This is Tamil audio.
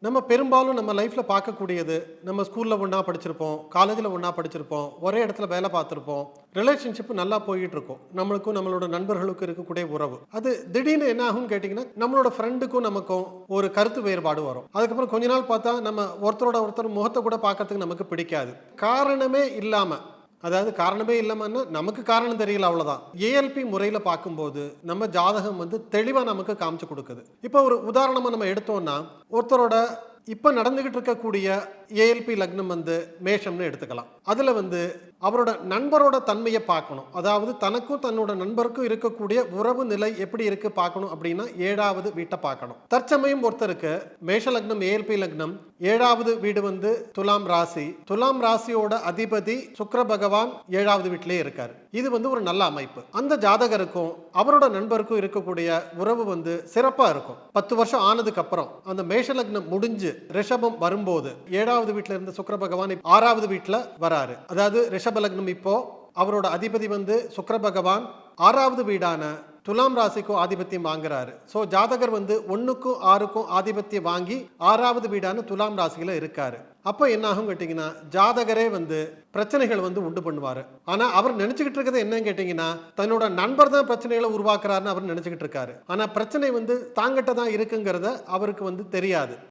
நம்ம பெரும்பாலும் நம்ம லைஃப்ல பார்க்கக்கூடியது, நம்ம ஸ்கூல்ல ஒண்ணா படிச்சிருப்போம், காலேஜ்ல ஒண்ணா படிச்சிருப்போம், ஒரே இடத்துல வேலை பார்த்திருப்போம். ரிலேஷன்ஷிப் நல்லா போயிட்டு இருக்கும். நம்மளுக்கும் நம்மளோட நண்பர்களுக்கும் இருக்கக்கூடிய உறவு. அது திடீர்னு என்ன ஆகும்னு கேட்டீங்கன்னா, நம்மளோட ஃப்ரெண்டுக்கும் நமக்கும் ஒரு கருத்து வேறுபாடு வரும். அதுக்கப்புறம் கொஞ்ச நாள் பார்த்தா நம்ம ஒருத்தரோட ஒருத்தர் முகத்த கூட பார்க்கறதுக்கு நமக்கு பிடிக்காது. காரணமே இல்லாம அதாவது காரணமே இல்லாமன்னா நமக்கு காரணம் தெரியல அவ்வளவுதான். ஏஎல்பி முறையில பார்க்கும்போது நம்ம ஜாதகம் வந்து தெளிவா நமக்கு காமிச்சு கொடுக்குது. இப்போ ஒரு உதாரணமா நம்ம எடுத்தோம்னா ஒருத்தரோட இப்ப நடந்துகிட்டு இருக்கக்கூடிய ஏஎல்பி லக்னம் வந்து மேஷம்னு எடுத்துக்கலாம். அதுல வந்து அவரோட நண்பரோட தன்மையை பார்க்கணும். அதாவது தனக்கும் தன்னோட நண்பருக்கும் இருக்கக்கூடிய உறவு நிலை எப்படி இருக்கு பார்க்கணும் அப்படின்னா 7வது வீட்டை பார்க்கணும். தற்சமயம் ஒருத்தருக்கு மேஷ லக்னம் ஏஎல்பி லக்னம் 7வது வீடு வந்து துலாம் ராசி. துலாம் ராசியோட அதிபதி சுக்கிர பகவான் 7வது வீட்டிலே இருக்காரு. இது வந்து ஒரு நல்ல அமைப்பு. அந்த ஜாதகருக்கும் அவரோட நண்பருக்கும் இருக்கக்கூடிய உறவு வந்து சிறப்பா இருக்கும். 10 வருஷம் ஆனதுக்கு அப்புறம் அந்த மேஷ லக்னம் முடிஞ்சு ரிஷபம் வரும்போது 7வது வீட்டுல இருந்த சுக்கிர பகவான் 6வது வீட்டுல வராரு. அதாவது ரிஷப லக்னம் இப்போ அவரோட அதிபதி வந்து சுக்கிர பகவான் 6வது வீடான துலாம் ராசிக்கும் ஆதிபத்தியம் வாங்குறாரு. ஸோ ஜாதகர் வந்து 1க்கும் 6க்கும் ஆதிபத்தியம் வாங்கி 6வது வீடான துலாம் ராசியில இருக்காரு. அப்போ என்ன ஆகும் கேட்டீங்கன்னா ஜாதகரே வந்து பிரச்சனைகள் வந்து உண்டு பண்ணுவாரு. ஆனா அவர் நினைச்சுக்கிட்டு இருக்கிறது என்னன்னு கேட்டீங்கன்னா தன்னோட நண்பர் தான் பிரச்சனைகளை உருவாக்குறாருன்னு அவர் நினைச்சுக்கிட்டு இருக்காரு. ஆனா பிரச்சனை வந்து தாங்கிட்ட தான் இருக்குங்கிறத அவருக்கு வந்து தெரியாது.